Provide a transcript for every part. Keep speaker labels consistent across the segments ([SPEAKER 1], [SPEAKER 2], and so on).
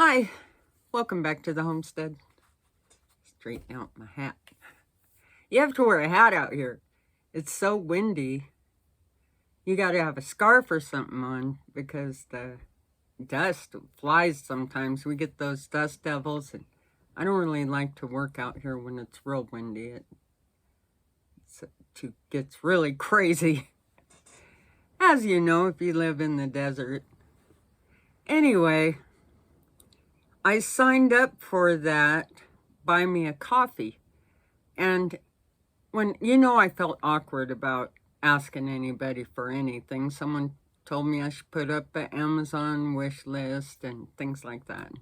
[SPEAKER 1] Hi, welcome back to the homestead. Straighten out my hat. You have to wear a hat out here. It's so windy. You got to have a scarf or something on because the dust flies sometimes. We get those dust devils, and I don't really like to work out here when it's real windy. It gets really crazy, as you know if you live in the desert. Anyway, I signed up for that Buy Me a Coffee. And when, I felt awkward about asking anybody for anything. Someone told me I should put up an Amazon wish list and things like that.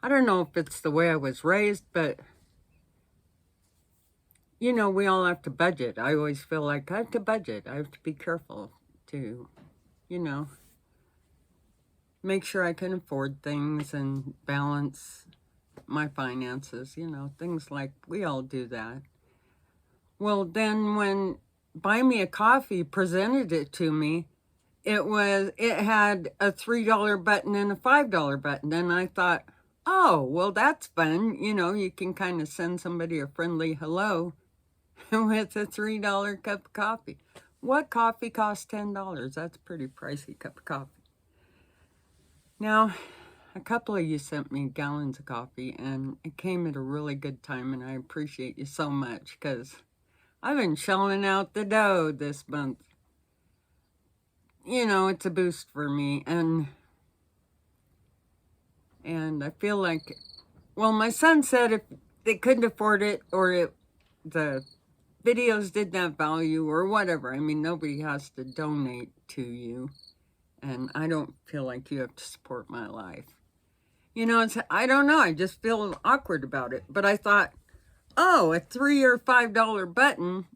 [SPEAKER 1] I don't know if it's the way I was raised, but, we all have to budget. I always feel like I have to budget. I have to be careful to, make sure I can afford things and balance my finances, things like we all do that. Well, then when Buy Me a Coffee presented it to me, it had a $3 button and a $5 button. And I thought, oh, well, that's fun. You can kind of send somebody a friendly hello with a $3 cup of coffee. What coffee costs $10? That's a pretty pricey cup of coffee. Now, a couple of you sent me gallons of coffee, and it came at a really good time, and I appreciate you so much because I've been shelling out the dough this month. It's a boost for me, and I feel like, well, my son said if they couldn't afford it or the videos didn't have value or whatever, I mean, nobody has to donate to you, and I don't feel like you have to support my life. I don't know, I just feel awkward about it, but I thought, oh, a $3 or $5 button,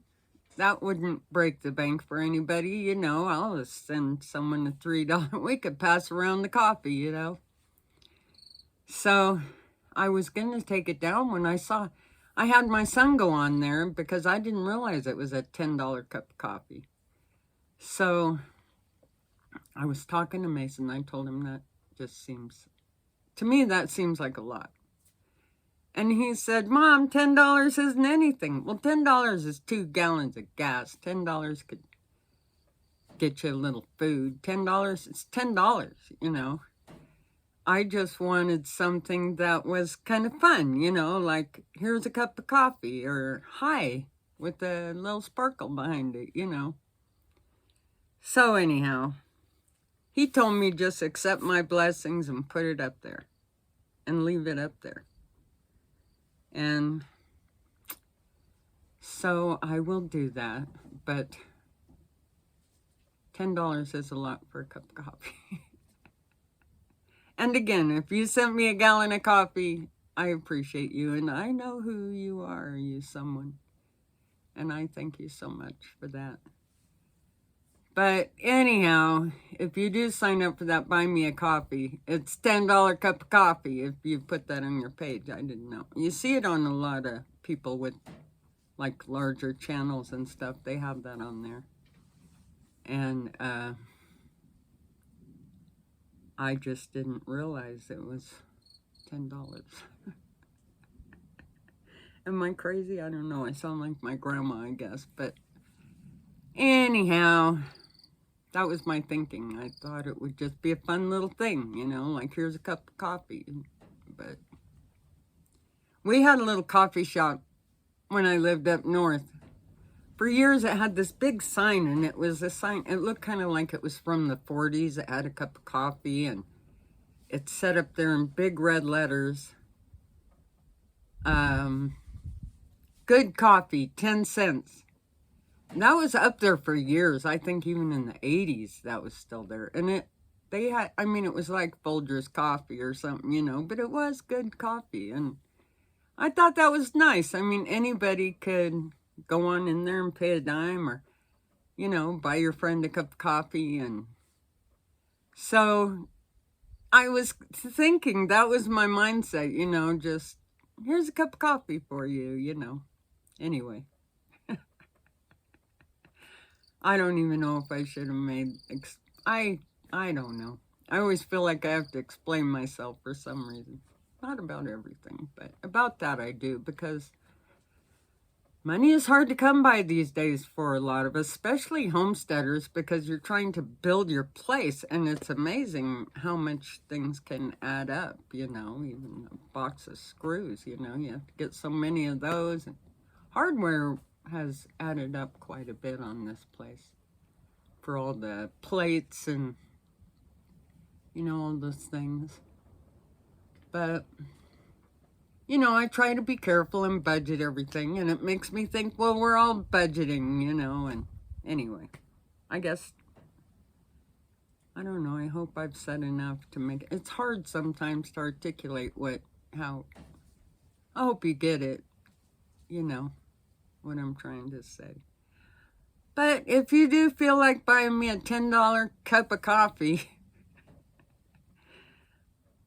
[SPEAKER 1] that wouldn't break the bank for anybody, I'll just send someone a $3. We could pass around the coffee, So I was going to take it down when I had my son go on there because I didn't realize it was a $10 cup of coffee. So I was talking to Mason. I told him to me, that seems like a lot. And he said, Mom, $10 isn't anything. Well, $10 is 2 gallons of gas. $10 could get you a little food. $10 is $10, I just wanted something that was kind of fun, like here's a cup of coffee or hi with a little sparkle behind it, So anyhow, he told me just accept my blessings and put it up there and leave it up there. And so I will do that, but $10 is a lot for a cup of coffee. And again, if you sent me a gallon of coffee, I appreciate you, and I know who you are, you someone. And I thank you so much for that. But anyhow, if you do sign up for that Buy Me a Coffee, it's $10 cup of coffee if you put that on your page. I didn't know. You see it on a lot of people with like larger channels and stuff. They have that on there. And I just didn't realize it was $10. Am I crazy? I don't know. I sound like my grandma, I guess. But anyhow, that was my thinking. I thought it would just be a fun little thing, like here's a cup of coffee. But we had a little coffee shop when I lived up north. For years, it had this big sign, and it was a sign. It looked kind of like it was from the 40s. It had a cup of coffee, and it's set up there in big red letters. Good coffee, 10 cents. That was up there for years. I think even in the 80s, that was still there. And it was like Folgers coffee or something, but it was good coffee. And I thought that was nice. I mean, anybody could go on in there and pay a dime or, buy your friend a cup of coffee. And so I was thinking, that was my mindset, just here's a cup of coffee for you, Anyway. I don't even know if I should have made, I don't know. I always feel like I have to explain myself for some reason. Not about everything, but about that I do, because money is hard to come by these days for a lot of us, especially homesteaders, because you're trying to build your place, and it's amazing how much things can add up, you know, even a box of screws, you know, you have to get so many of those. And hardware has added up quite a bit on this place for all the plates and, you know, all those things. But you know, I try to be careful and budget everything, and it makes me think, well, we're all budgeting, you know, and anyway, I guess, I don't know, I hope I've said enough to make it. It's hard sometimes to articulate how, I hope you get it, you know, what I'm trying to say. But if you do feel like buying me a $10 cup of coffee,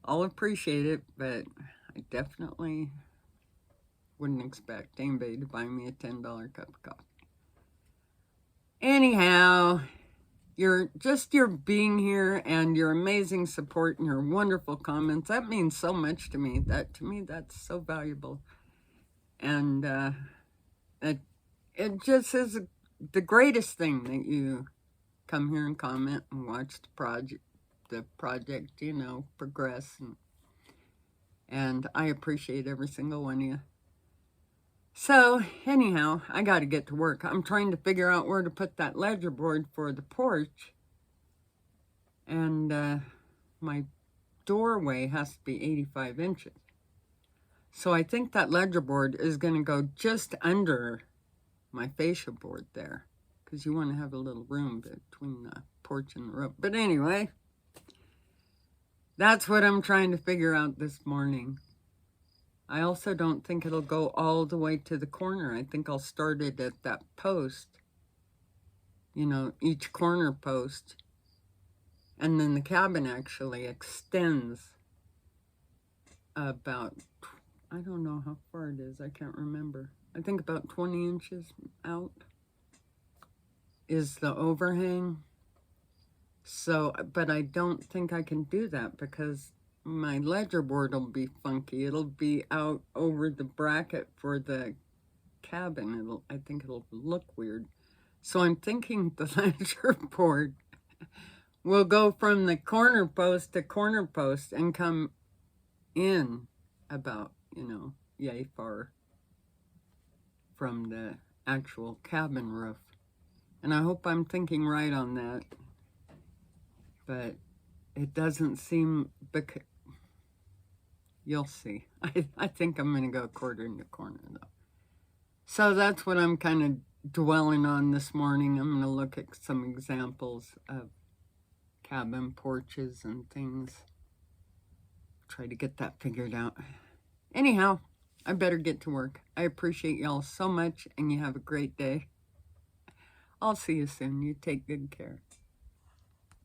[SPEAKER 1] I'll appreciate it, but I definitely wouldn't expect anybody to buy me a $10 cup of coffee. Anyhow, your being here and your amazing support and your wonderful comments, that means so much to me. To me, that's so valuable. And it just is the greatest thing that you come here and comment and watch the project, you know, progress. And I appreciate every single one of you. So, anyhow, I got to get to work. I'm trying to figure out where to put that ledger board for the porch. And my doorway has to be 85 inches. So I think that ledger board is going to go just under my fascia board there, because you want to have a little room between the porch and the roof. But anyway, that's what I'm trying to figure out this morning. I also don't think it'll go all the way to the corner. I think I'll start it at that post, you know, each corner post. And then the cabin actually extends about, I don't know how far it is, I can't remember. I think about 20 inches out is the overhang. So, but I don't think I can do that because my ledger board will be funky. It'll be out over the bracket for the cabin. I think it'll look weird. So I'm thinking the ledger board will go from the corner post to corner post and come in about, you know, yay far from the actual cabin roof. And I hope I'm thinking right on that. But it doesn't seem, you'll see. I think I'm going to go corner to corner, though. So that's what I'm kind of dwelling on this morning. I'm going to look at some examples of cabin porches and things. Try to get that figured out. Anyhow, I better get to work. I appreciate y'all so much, and you have a great day. I'll see you soon. You take good care.